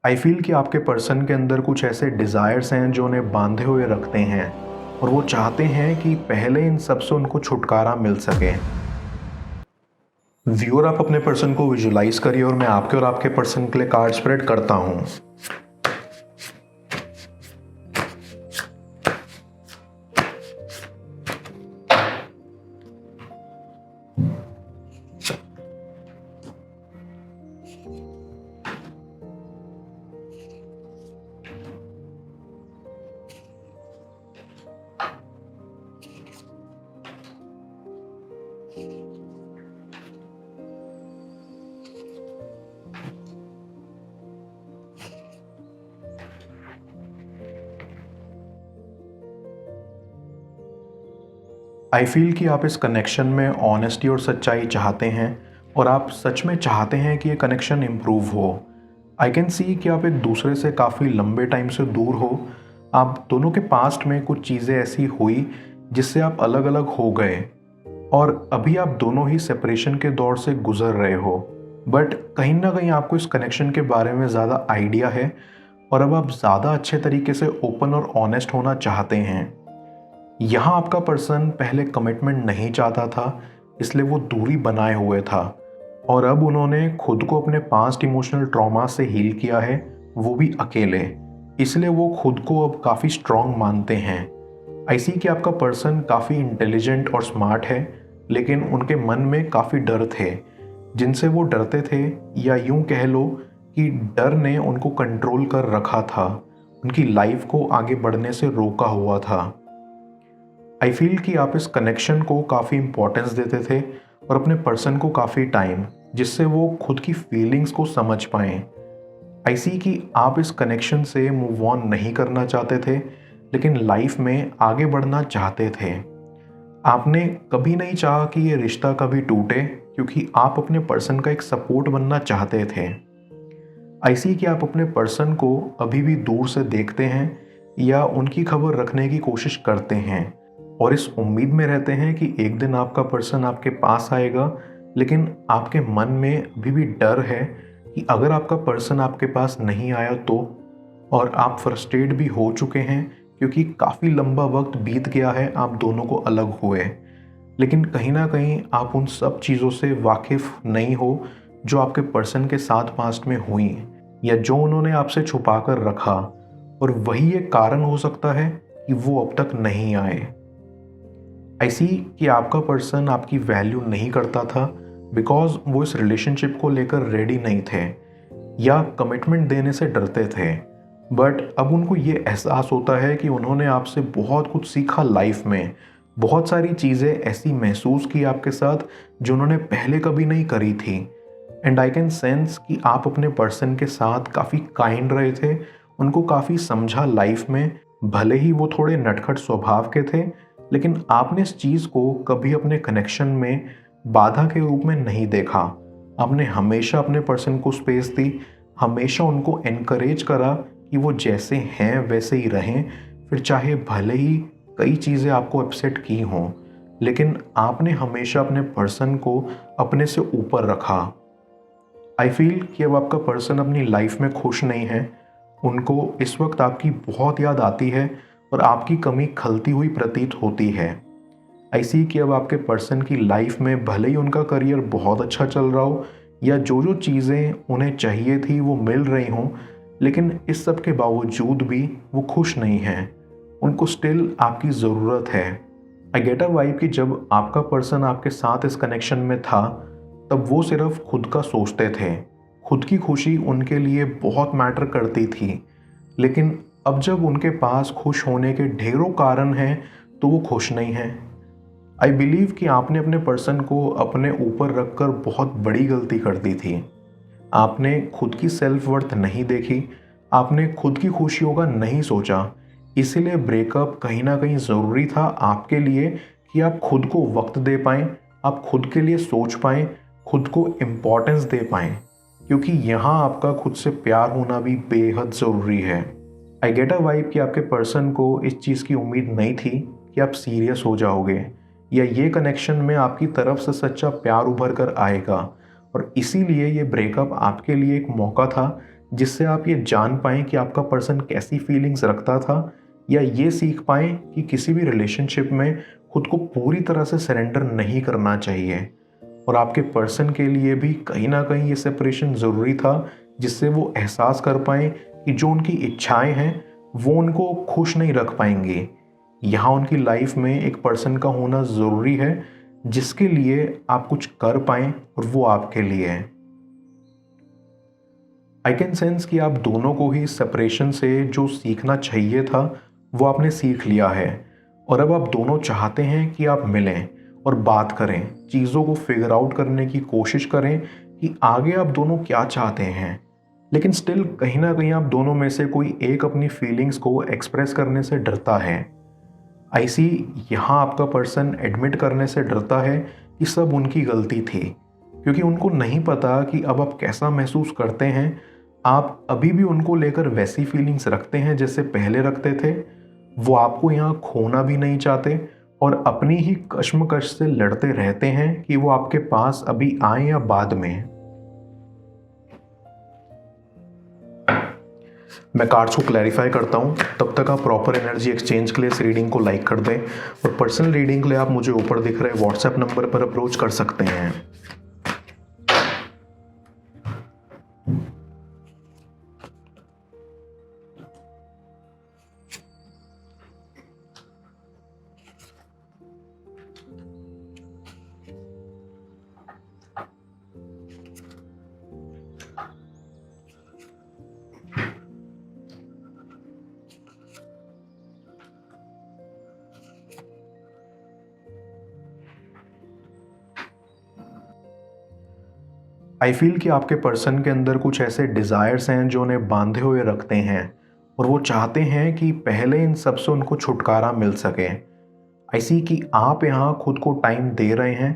I feel कि आपके person के अंदर कुछ ऐसे डिज़ायर्स हैं जो उन्हें बांधे हुए रखते हैं और वो चाहते हैं कि पहले इन सब से उनको छुटकारा मिल सके। व्यूअर, आप अपने पर्सन को विजुलाइज करिए और मैं आपके और आपके पर्सन के लिए कार्ड स्प्रेड करता हूँ। आई फील कि आप इस कनेक्शन में ऑनेस्टी और सच्चाई चाहते हैं और आप सच में चाहते हैं कि ये कनेक्शन इम्प्रूव हो। आई कैन सी कि आप एक दूसरे से काफ़ी लंबे टाइम से दूर हो। आप दोनों के पास्ट में कुछ चीज़ें ऐसी हुई जिससे आप अलग अलग हो गए और अभी आप दोनों ही सेपरेशन के दौर से गुजर रहे हो। बट कहीं ना कहीं आपको इस कनेक्शन के बारे में ज़्यादा आइडिया है और अब आप ज़्यादा अच्छे तरीके से ओपन और ऑनेस्ट होना चाहते हैं। यहाँ आपका पर्सन पहले कमिटमेंट नहीं चाहता था, इसलिए वो दूरी बनाए हुए था और अब उन्होंने खुद को अपने पास्ट इमोशनल ट्रॉमा से हील किया है, वो भी अकेले। इसलिए वो खुद को अब काफ़ी स्ट्रांग मानते हैं। ऐसी कि आपका पर्सन काफ़ी इंटेलिजेंट और स्मार्ट है, लेकिन उनके मन में काफ़ी डर थे जिनसे वो डरते थे, या यूं कह लो कि डर ने उनको कंट्रोल कर रखा था, उनकी लाइफ को आगे बढ़ने से रोका हुआ था। आई फील कि आप इस कनेक्शन को काफ़ी इम्पोर्टेंस देते थे और अपने पर्सन को काफ़ी टाइम, जिससे वो खुद की फीलिंग्स को समझ पाएँ। आई सी कि आप इस कनेक्शन से मूव ऑन नहीं करना चाहते थे, लेकिन लाइफ में आगे बढ़ना चाहते थे। आपने कभी नहीं चाहा कि ये रिश्ता कभी टूटे, क्योंकि आप अपने पर्सन का एक सपोर्ट बनना चाहते थे। आई सी कि आप अपने पर्सन को अभी भी दूर से देखते हैं या उनकी खबर रखने की कोशिश करते हैं और इस उम्मीद में रहते हैं कि एक दिन आपका पर्सन आपके पास आएगा, लेकिन आपके मन में अभी भी डर है कि अगर आपका पर्सन आपके पास नहीं आया तो। और आप फ्रस्ट्रेट भी हो चुके हैं क्योंकि काफ़ी लंबा वक्त बीत गया है आप दोनों को अलग हुए, लेकिन कहीं ना कहीं आप उन सब चीज़ों से वाकिफ़ नहीं हो जो आपके पर्सन के साथ पास्ट में हुई या जो उन्होंने आपसे छुपा कर रखा, और वही एक कारण हो सकता है कि वो अब तक नहीं आए। ऐसी कि आपका पर्सन आपकी वैल्यू नहीं करता था बिकॉज वो इस रिलेशनशिप को लेकर रेडी नहीं थे या कमिटमेंट देने से डरते थे। बट अब उनको ये एहसास होता है कि उन्होंने आपसे बहुत कुछ सीखा लाइफ में, बहुत सारी चीज़ें ऐसी महसूस की आपके साथ जो उन्होंने पहले कभी नहीं करी थी। एंड आई कैन सेंस कि आप अपने पर्सन के साथ काफ़ी काइंड रहे थे, उनको काफ़ी समझा लाइफ में, भले ही वो थोड़े नटखट स्वभाव के थे, लेकिन आपने इस चीज़ को कभी अपने कनेक्शन में बाधा के रूप में नहीं देखा। आपने हमेशा अपने पर्सन को स्पेस दी, हमेशा उनको एनकरेज करा कि वो जैसे हैं वैसे ही रहें, फिर चाहे भले ही कई चीज़ें आपको अपसेट की हों, लेकिन आपने हमेशा अपने पर्सन को अपने से ऊपर रखा। आई फील कि अब आपका पर्सन अपनी लाइफ में खुश नहीं है, उनको इस वक्त आपकी बहुत याद आती है और आपकी कमी खलती हुई प्रतीत होती है। ऐसी कि अब आपके पर्सन की लाइफ में भले ही उनका करियर बहुत अच्छा चल रहा हो या जो जो चीज़ें उन्हें चाहिए थी वो मिल रही हों, लेकिन इस सब के बावजूद भी वो खुश नहीं हैं, उनको स्टिल आपकी ज़रूरत है। आई गेट अ वाइब कि जब आपका पर्सन आपके साथ इस कनेक्शन में था तब वो सिर्फ खुद का सोचते थे, खुद की खुशी उनके लिए बहुत मैटर करती थी, लेकिन अब जब उनके पास खुश होने के ढेरों कारण हैं तो वो खुश नहीं हैं। आई बिलीव कि आपने अपने पर्सन को अपने ऊपर रखकर बहुत बड़ी गलती कर दी थी। आपने खुद की सेल्फ वर्थ नहीं देखी, आपने खुद की खुशियों का नहीं सोचा, इसीलिए ब्रेकअप कहीं ना कहीं ज़रूरी था आपके लिए कि आप खुद को वक्त दे पाएँ, आप खुद के लिए सोच पाएँ, खुद को इम्पोर्टेंस दे पाएँ, क्योंकि यहाँ आपका खुद से प्यार होना भी बेहद ज़रूरी है। आई गेट अ वाइब कि आपके पर्सन को इस चीज़ की उम्मीद नहीं थी कि आप सीरियस हो जाओगे या ये कनेक्शन में आपकी तरफ से सच्चा प्यार उभर कर आएगा, और इसीलिए ये ब्रेकअप आपके लिए एक मौका था जिससे आप ये जान पाएँ कि आपका पर्सन कैसी फीलिंग्स रखता था, या ये सीख पाएँ कि किसी भी रिलेशनशिप में खुद को पूरी तरह से सरेंडर नहीं करना चाहिए। और आपके पर्सन के लिए भी कहीं न कहीं ये सेपरेशन ज़रूरी था, जिससे वो एहसास कर पाएँ कि जो उनकी इच्छाएँ हैं, वो उनको खुश नहीं रख पाएँगी। यहाँ उनकी लाइफ में एक पर्सन का होना ज़रूरी है, जिसके लिए आप कुछ कर पाएँ और वो आपके लिए है। आई कैन सेंस कि आप दोनों को ही सेपरेशन से जो सीखना चाहिए था, वो आपने सीख लिया है। और अब आप दोनों चाहते हैं कि आप मिलें और बात करें, चीज़ों को फिगर आउट करने की कोशिश करें कि आगे आप दोनों क्या चाहते हैं। लेकिन स्टिल कहीं ना कहीं आप दोनों में से कोई एक अपनी फीलिंग्स को एक्सप्रेस करने से डरता है। आई सी, यहाँ आपका पर्सन एडमिट करने से डरता है कि सब उनकी गलती थी, क्योंकि उनको नहीं पता कि अब आप कैसा महसूस करते हैं। आप अभी भी उनको लेकर वैसी फीलिंग्स रखते हैं जैसे पहले रखते थे। वो आपको यहाँ खोना भी नहीं चाहते और अपनी ही कश्मकश से लड़ते रहते हैं कि वो आपके पास अभी आए या बाद में। मैं कार्ड्स को क्लैरिफाई करता हूँ, तब तक आप प्रॉपर एनर्जी एक्सचेंज के लिए इस रीडिंग को लाइक कर दें, और पर्सनल रीडिंग के लिए आप मुझे ऊपर दिख रहे व्हाट्सएप नंबर पर अप्रोच कर सकते हैं। आई फील कि आपके पर्सन के अंदर कुछ ऐसे डिज़ायर्स हैं जो उन्हें बांधे हुए रखते हैं, और वो चाहते हैं कि पहले इन सब से उनको छुटकारा मिल सके। आई सी कि आप यहाँ खुद को टाइम दे रहे हैं।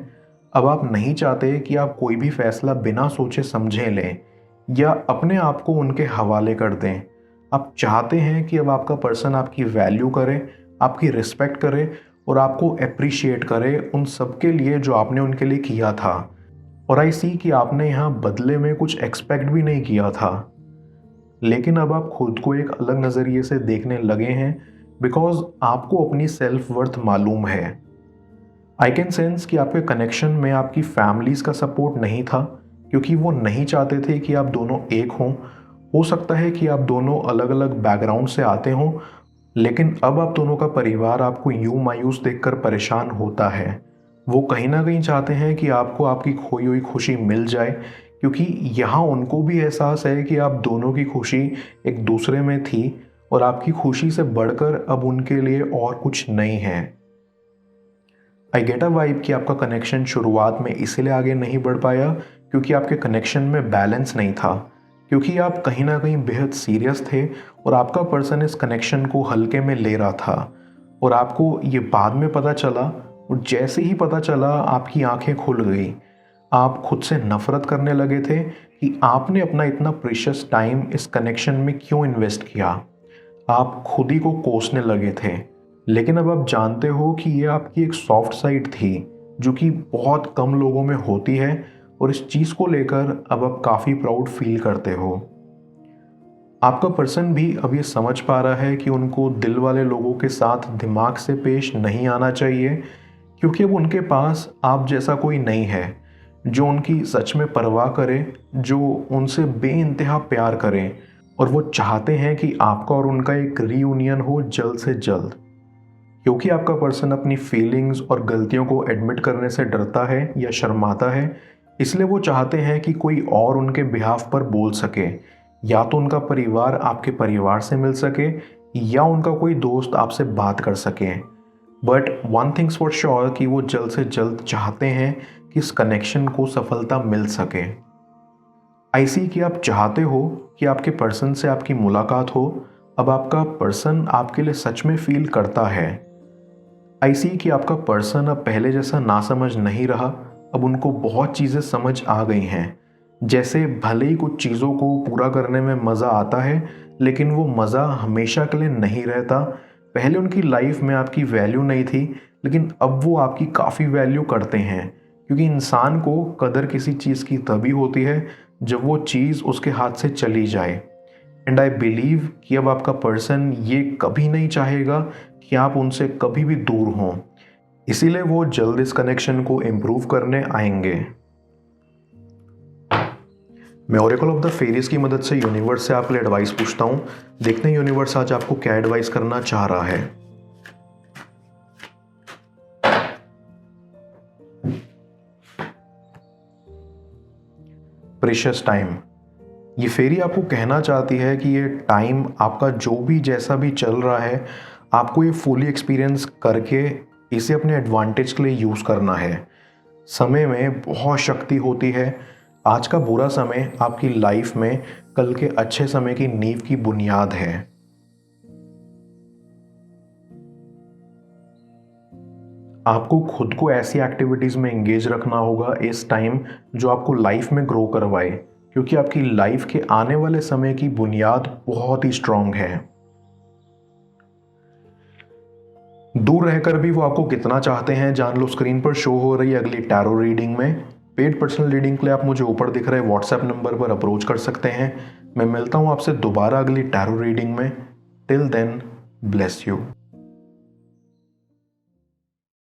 अब आप नहीं चाहते कि आप कोई भी फैसला बिना सोचे समझे लें या अपने आप को उनके हवाले कर दें। आप चाहते हैं कि अब आपका पर्सन आपकी वैल्यू करे, आपकी रिस्पेक्ट करे और आपको अप्रिशिएट करे उन सब के लिए जो आपने उनके लिए किया था। और आई सी कि आपने यहाँ बदले में कुछ एक्सपेक्ट भी नहीं किया था, लेकिन अब आप खुद को एक अलग नज़रिए से देखने लगे हैं, बिकॉज आपको अपनी सेल्फ वर्थ मालूम है। आई कैन सेंस कि आपके कनेक्शन में आपकी फैमिलीज़ का सपोर्ट नहीं था, क्योंकि वो नहीं चाहते थे कि आप दोनों एक हों। हो सकता है कि आप दोनों अलग अलग बैकग्राउंड से आते हों, लेकिन अब आप दोनों का परिवार आपको यूं मायूस देखकर परेशान होता है। वो कहीं ना कहीं चाहते हैं कि आपको आपकी खोई हुई खुशी मिल जाए, क्योंकि यहाँ उनको भी एहसास है कि आप दोनों की खुशी एक दूसरे में थी और आपकी खुशी से बढ़कर अब उनके लिए और कुछ नहीं है। आई गेट अ वाइब कि आपका कनेक्शन शुरुआत में इसीलिए आगे नहीं बढ़ पाया क्योंकि आपके कनेक्शन में बैलेंस नहीं था, क्योंकि आप कहीं ना कहीं बेहद सीरियस थे और आपका पर्सन इस कनेक्शन को हल्के में ले रहा था। और आपको ये बाद में पता चला, और जैसे ही पता चला आपकी आंखें खुल गई। आप खुद से नफरत करने लगे थे कि आपने अपना इतना प्रीशियस टाइम इस कनेक्शन में क्यों इन्वेस्ट किया। आप खुद ही को कोसने लगे थे। लेकिन अब आप जानते हो कि ये आपकी एक सॉफ्ट साइड थी, जो कि बहुत कम लोगों में होती है, और इस चीज़ को लेकर अब आप काफ़ी प्राउड फील करते हो। आपका पर्सन भी अब ये समझ पा रहा है कि उनको दिल वाले लोगों के साथ दिमाग से पेश नहीं आना चाहिए, क्योंकि अब उनके पास आप जैसा कोई नहीं है जो उनकी सच में परवाह करे, जो उनसे बेइंतहा प्यार करे, और वो चाहते हैं कि आपका और उनका एक रीयूनियन हो जल्द से जल्द। क्योंकि आपका पर्सन अपनी फीलिंग्स और गलतियों को एडमिट करने से डरता है या शर्माता है, इसलिए वो चाहते हैं कि कोई और उनके बिहाफ पर बोल सके। या तो उनका परिवार आपके परिवार से मिल सके, या उनका कोई दोस्त आपसे बात कर सके। But one things for sure कि वो जल्द से जल्द चाहते हैं कि इस कनेक्शन को सफलता मिल सके। आई सी कि आप चाहते हो कि आपके पर्सन से आपकी मुलाकात हो। अब आपका पर्सन आपके लिए सच में फील करता है। आई सी कि आपका पर्सन अब पहले जैसा नासमझ नहीं रहा। अब उनको बहुत चीज़ें समझ आ गई हैं। जैसे भले ही कुछ चीज़ों को पूरा करने में मज़ा आता है, लेकिन वो मज़ा हमेशा के लिए नहीं रहता। पहले उनकी लाइफ में आपकी वैल्यू नहीं थी, लेकिन अब वो आपकी काफ़ी वैल्यू करते हैं, क्योंकि इंसान को कदर किसी चीज़ की तभी होती है जब वो चीज़ उसके हाथ से चली जाए। एंड आई बिलीव कि अब आपका पर्सन ये कभी नहीं चाहेगा कि आप उनसे कभी भी दूर हों, इसीलिए वो जल्द इस कनेक्शन को इम्प्रूव करने आएंगे। मैं ओरेकल ऑफ द फेरीज की मदद से यूनिवर्स से आपके लिए एडवाइस पूछता हूँ। देखते हैं यूनिवर्स आज आपको क्या एडवाइस करना चाह रहा है। Precious time. ये फेरी आपको कहना चाहती है कि ये टाइम आपका जो भी जैसा भी चल रहा है, आपको ये फुली एक्सपीरियंस करके इसे अपने एडवांटेज के लिए यूज़ करना है। समय में बहुत शक्ति होती है। आज का बुरा समय आपकी लाइफ में कल के अच्छे समय की नींव की बुनियाद है। आपको खुद को ऐसी एक्टिविटीज़ में एंगेज रखना होगा इस टाइम जो आपको लाइफ में ग्रो करवाए, क्योंकि आपकी लाइफ के आने वाले समय की बुनियाद बहुत ही स्ट्रांग है। दूर रहकर भी वो आपको कितना चाहते हैं जान लो। स्क्रीन पर शो हो रही अगली टैरो रीडिंग में। पेड पर्सनल रीडिंग के लिए आप मुझे ऊपर दिख रहे व्हाट्सएप नंबर पर अप्रोच कर सकते हैं। मैं मिलता हूँ आपसे दोबारा अगली टैरो रीडिंग में। Till then, bless you.